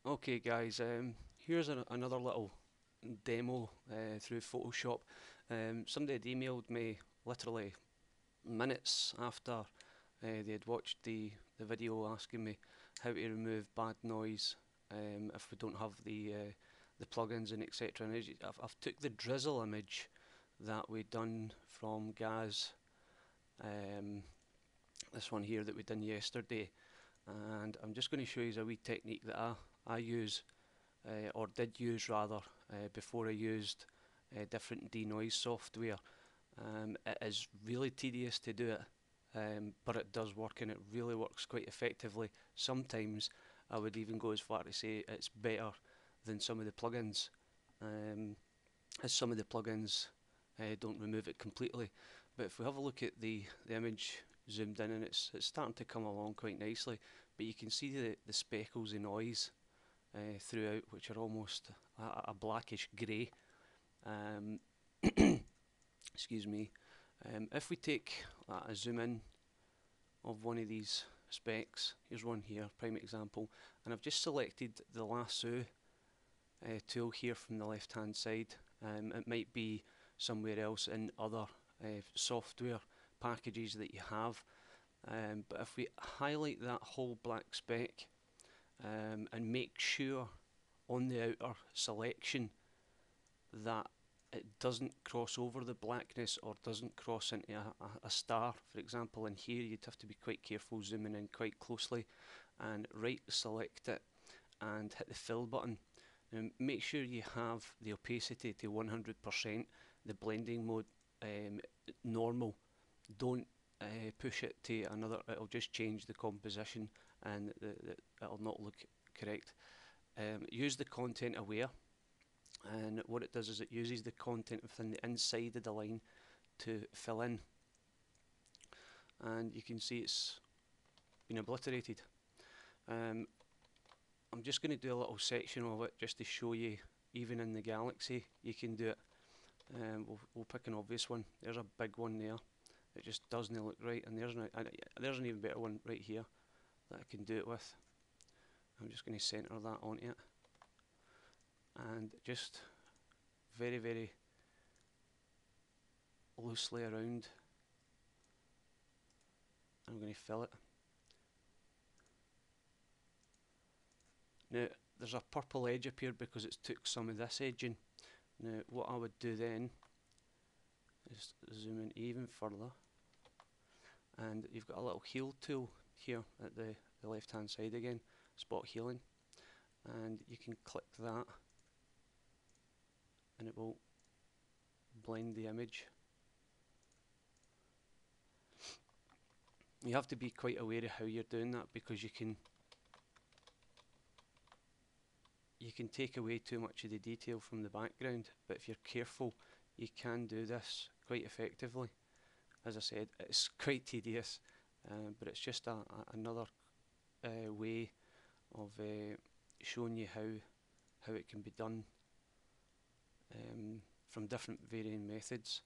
Okay guys, here's another little demo through Photoshop. Somebody had emailed me literally minutes after they had watched the video asking me how to remove bad noise if we don't have the plugins and etc. And I've took the drizzle image that we done from Gaz, um, this one here that we done yesterday, and I'm just going to show you a wee technique that I use or did use rather, before I used different denoise software. It is really tedious to do it, but it does work and it really works quite effectively. Sometimes I would even go as far to say it's better than some of the plugins, as some of the plugins don't remove it completely. But if we have a look at the image zoomed in, and it's starting to come along quite nicely, but you can see the speckles of noise throughout, which are almost a blackish grey. Um, excuse me. If we take a zoom in of one of these specks, here's one here, prime example, and I've just selected the lasso tool here from the left hand side. It might be somewhere else in other software packages that you have, but if we highlight that whole black speck and make sure on the outer selection that it doesn't cross over the blackness or doesn't cross into a star, for example. In here you'd have to be quite careful, zooming in quite closely, and right select it and hit the fill button. Now make sure you have the opacity to 100%, the blending mode normal. Don't push it to another, it'll just change the composition and it'll not look correct. Use the content aware, and what it does is it uses the content within the inside of the line to fill in, and you can see it's been obliterated. I'm just going to do a little section of it just to show you, even in the Galaxy you can do it. We'll pick an obvious one. There's a big one there. It just doesn't look right, and there's an even better one right here that I can do it with. I'm just going to centre that onto it, and just very, very loosely around. I'm going to fill it. Now there's a purple edge up here because it's took some of this edging. Now what I would do then is zoom in even further, and you've got a little heal tool here at the left hand side again, spot healing, and you can click that and it will blend the image. You have to be quite aware of how you're doing that, because you can take away too much of the detail from the background, but if you're careful you can do this quite effectively. As I said, it's quite tedious, but it's just another way of showing you how it can be done from different varying methods.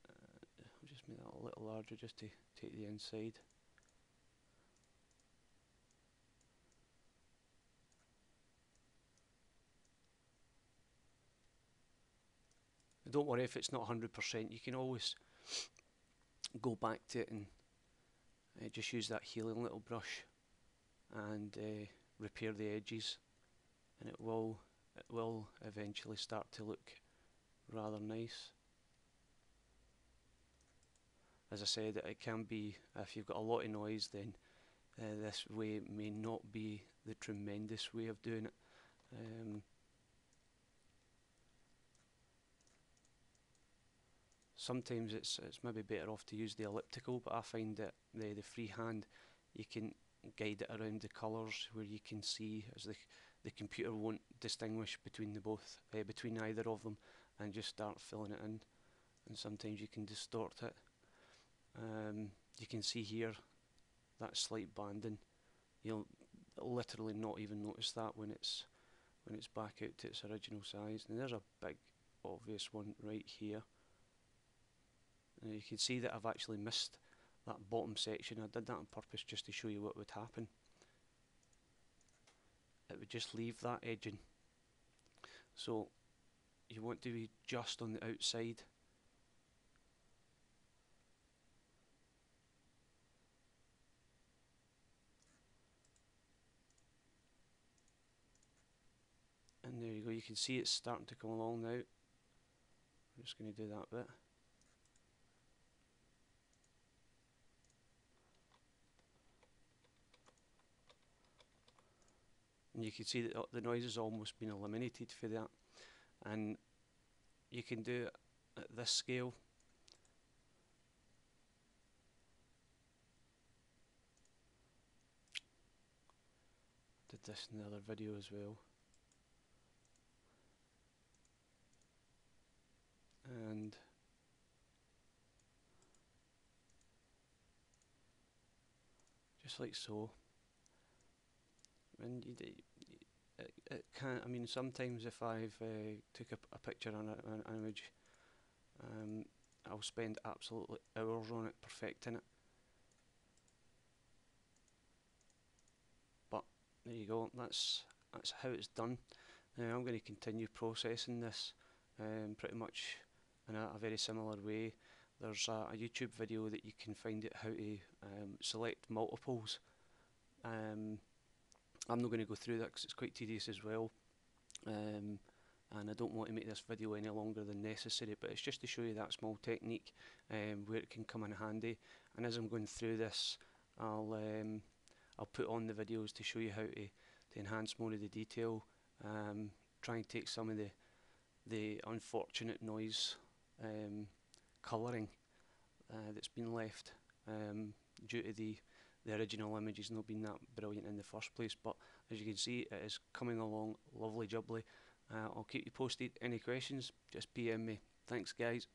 I'll just make that a little larger just to take the inside. Don't worry if it's not 100%, you can always go back to it and just use that healing little brush and repair the edges, and it will eventually start to look rather nice. As I said, it can be, if you've got a lot of noise, then this way may not be the tremendous way of doing it. Sometimes it's maybe better off to use the elliptical, but I find that the freehand, you can guide it around the colours where you can see, as the computer won't distinguish between between either of them, and just start filling it in. And sometimes you can distort it. You can see here that slight banding. You'll literally not even notice that when it's back out to its original size. And there's a big obvious one right here. You can see that I've actually missed that bottom section. I did that on purpose just to show you what would happen. It would just leave that edging. So you want to be just on the outside. And there you go, you can see it's starting to come along now. I'm just going to do that bit. And you can see that the noise has almost been eliminated for that. And you can do it at this scale. Did this in the other video as well. And just like so. And it can't, I mean, sometimes if I've took a picture on an image, I'll spend absolutely hours on it, perfecting it. But there you go, that's how it's done. Now I'm going to continue processing this pretty much in a very similar way. There's a YouTube video that you can find out how to select multiples. I'm not going to go through that because it's quite tedious as well, and I don't want to make this video any longer than necessary, but it's just to show you that small technique where it can come in handy. And as I'm going through this, I'll put on the videos to show you how to enhance more of the detail, try and take some of the unfortunate noise colouring that's been left due to the original images not being that brilliant in the first place. But as you can see, it is coming along lovely jubbly. I'll keep you posted. Any questions, just PM me. Thanks guys.